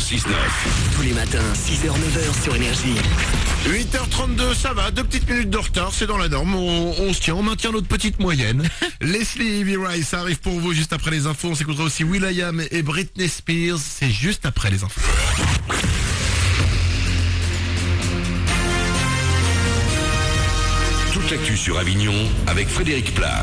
6-9. Tous les matins, 6h-9h sur Énergie. 8h32, ça va, 2 petites minutes de retard, c'est dans la norme, on se tient, on maintient notre petite moyenne. Leslie Ivy Rice, ça arrive pour vous juste après les infos, on s'écoutera aussi will.i.am et Britney Spears, c'est juste après les infos. Toute l'actu sur Avignon avec Frédéric Plat.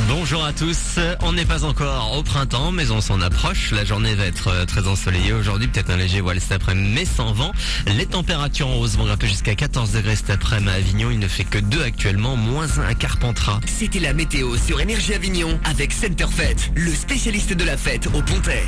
Bonjour à tous, on n'est pas encore au printemps mais on s'en approche, la journée va être très ensoleillée aujourd'hui, peut-être un léger voile cet après-midi mais sans vent. Les températures en hausse vont grimper jusqu'à 14 degrés cet après-midi à Avignon, il ne fait que 2 actuellement, -1 à Carpentras. C'était la météo sur Énergie Avignon avec Center Fête, le spécialiste de la fête au Pontet.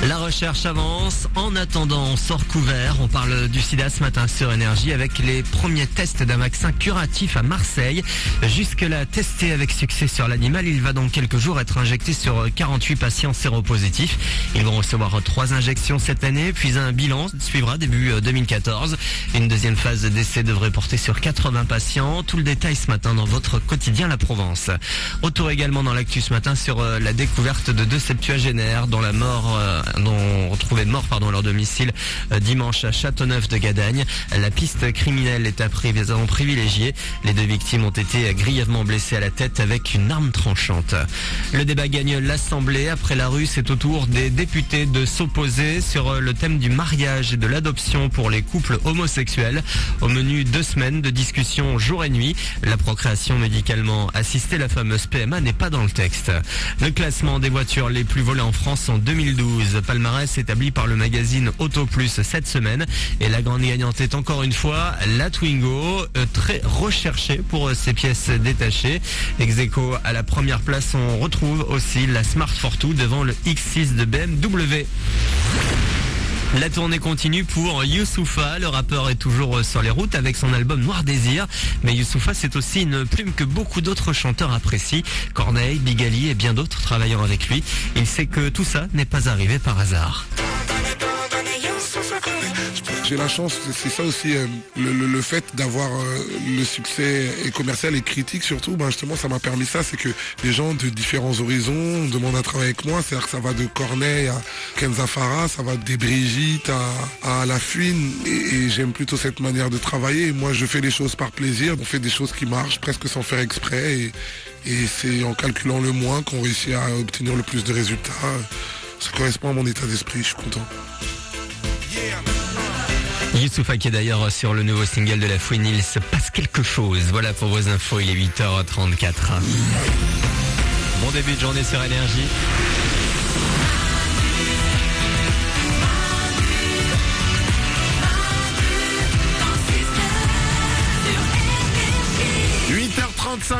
La recherche avance, en attendant on sort couvert, on parle du sida ce matin sur Énergie avec les premiers tests d'un vaccin curatif à Marseille. Jusque-là testé avec succès sur l'animal, il va dans quelques jours être injecté sur 48 patients séropositifs. Ils vont recevoir 3 injections cette année, puis un bilan suivra début 2014. Une deuxième phase d'essai devrait porter sur 80 patients. Tout le détail ce matin dans votre quotidien La Provence. Retour également dans l'actu ce matin sur la découverte de 2 septuagénaires dont on retrouvait morts à leur domicile dimanche à Châteauneuf de Gadagne. La piste criminelle est à présent privilégiée. Les 2 victimes ont été grièvement blessées à la tête avec une arme tranchante. Le débat gagne l'Assemblée. Après la rue, c'est au tour des députés de s'opposer sur le thème du mariage et de l'adoption pour les couples homosexuels. Au menu 2 semaines de discussion jour et nuit. La procréation médicalement assistée, la fameuse PMA, n'est pas dans le texte. Le classement des voitures les plus volées en France en 2012. Palmarès établi par le magazine Auto Plus cette semaine. Et la grande gagnante est encore une fois la Twingo, très recherchée pour ses pièces détachées. Ex aequo à la première place, on retrouve aussi la Smart Fortwo devant le X6 de BMW. La tournée continue pour Youssoupha, le rappeur est toujours sur les routes avec son album Noir Désir. Mais Youssoupha, c'est aussi une plume que beaucoup d'autres chanteurs apprécient. Corneille, Big Ali et bien d'autres travaillant avec lui. Il sait que tout ça n'est pas arrivé par hasard. J'ai la chance, c'est ça aussi, le fait d'avoir le succès et commercial et critique surtout, justement ça m'a permis ça, c'est que les gens de différents horizons demandent à travailler avec moi, c'est-à-dire que ça va de Corneille à Kenza Farah, ça va des Brigitte à La Fuine, et j'aime plutôt cette manière de travailler. Et moi je fais les choses par plaisir, on fait des choses qui marchent presque sans faire exprès, et c'est en calculant le moins qu'on réussit à obtenir le plus de résultats. Ça correspond à mon état d'esprit, je suis content. Youssoupha qui est d'ailleurs sur le nouveau single de La Fouine, il se passe quelque chose. Voilà pour vos infos, il est 8h34. Bon début de journée sur Énergie.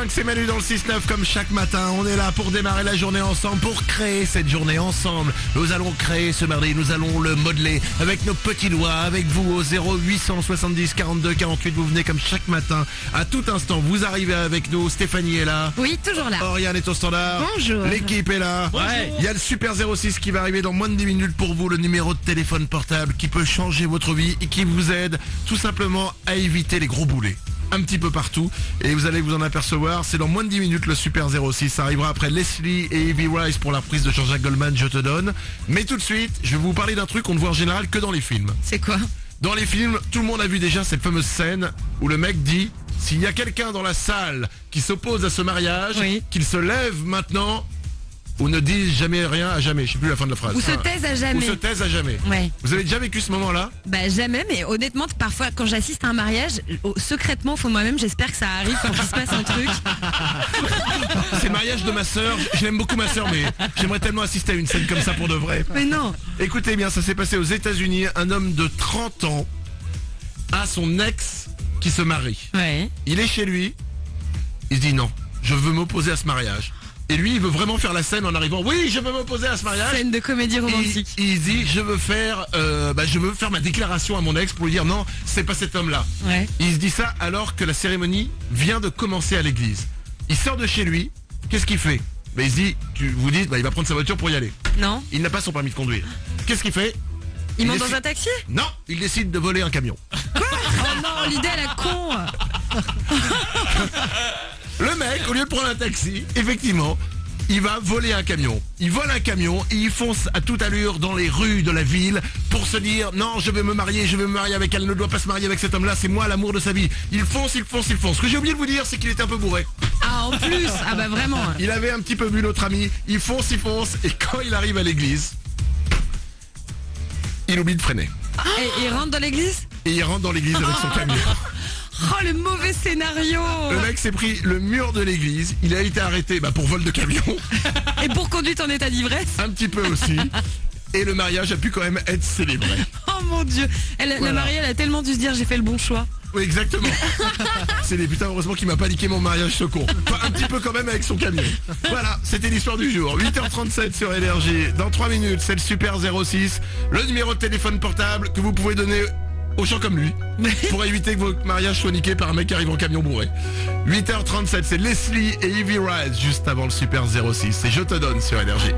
C'est Manu dans le 6-9 comme chaque matin. On est là pour démarrer la journée ensemble, pour créer cette journée ensemble. Nous allons créer ce mardi, nous allons le modeler avec nos petits doigts, avec vous au 0870 42 48. Vous venez comme chaque matin, à tout instant. Vous arrivez avec nous. Stéphanie est là. Oui, toujours là. Oriane est au standard. Bonjour. L'équipe est là. Ouais. Il y a le Super 06 qui va arriver dans moins de 10 minutes pour vous. Le numéro de téléphone portable qui peut changer votre vie et qui vous aide tout simplement à éviter les gros boulets. Un petit peu partout et vous allez vous en apercevoir, c'est dans moins de 10 minutes le Super 06, ça arrivera après Leslie et Ivy Rice pour la reprise de Jean-Jacques Goldman, Je te donne. Mais tout de suite, je vais vous parler d'un truc qu'on ne voit en général que dans les films. C'est quoi? Dans les films, tout le monde a vu déjà cette fameuse scène où le mec dit, s'il y a quelqu'un dans la salle qui s'oppose à ce mariage, oui, qu'il se lève maintenant ou ne dise jamais rien à jamais. Je sais plus la fin de la phrase. Ou se taise à jamais. Ou se taise à jamais. Ouais. Vous avez déjà vécu ce moment-là? Bah jamais, mais honnêtement, parfois quand j'assiste à un mariage, secrètement, au fond de moi-même, j'espère que ça arrive quand il se passe un truc. C'est le mariage de ma sœur. Je l'aime beaucoup ma sœur, mais j'aimerais tellement assister à une scène comme ça pour de vrai. Mais non. Écoutez bien, ça s'est passé aux États-Unis. Un homme de 30 ans a son ex qui se marie. Ouais. Il est chez lui. Il se dit non, je veux m'opposer à ce mariage. Et lui, il veut vraiment faire la scène en arrivant. Oui, je veux m'opposer à ce mariage. Scène de comédie romantique. Il dit, je veux faire ma déclaration à mon ex pour lui dire non, c'est pas cet homme-là. Ouais. Il se dit ça alors que la cérémonie vient de commencer à l'église. Il sort de chez lui. Qu'est-ce qu'il fait? Il se dit, vous dites, il va prendre sa voiture pour y aller. Non. Il n'a pas son permis de conduire. Qu'est-ce qu'il fait? Il monte dans un taxi? Non, il décide de voler un camion. Quoi? Oh non, l'idée à la con. Le mec, au lieu de prendre un taxi, effectivement, il va voler un camion. Il vole un camion et il fonce à toute allure dans les rues de la ville pour se dire non, je vais me marier avec elle, ne doit pas se marier avec cet homme-là, c'est moi l'amour de sa vie. Il fonce. Ce que j'ai oublié de vous dire, c'est qu'il était un peu bourré. Ah, en plus. Ah bah vraiment. Il avait un petit peu bu notre ami, il fonce, et quand il arrive à l'église, il oublie de freiner. Et il rentre dans l'église? Et il rentre dans l'église avec son camion. Oh, le mauvais scénario. Le mec s'est pris le mur de l'église, il a été arrêté pour vol de camion. Et pour conduite en état d'ivresse? Un petit peu aussi. Et le mariage a pu quand même être célébré. Oh mon Dieu. La mariée, elle a tellement dû se dire j'ai fait le bon choix. Oui, exactement. C'est des putains, heureusement qu'il m'a pas niqué mon mariage, ce con. Enfin, un petit peu quand même avec son camion. Voilà, c'était l'histoire du jour. 8h37 sur Énergie. Dans 3 minutes, c'est le Super 06. Le numéro de téléphone portable que vous pouvez donner aux gens comme lui pour éviter que votre mariage soit niqué par un mec qui arrive en camion bourré. 8h37, c'est Leslie et Evie Rise juste avant le Super 06. Et je te donne sur Énergie.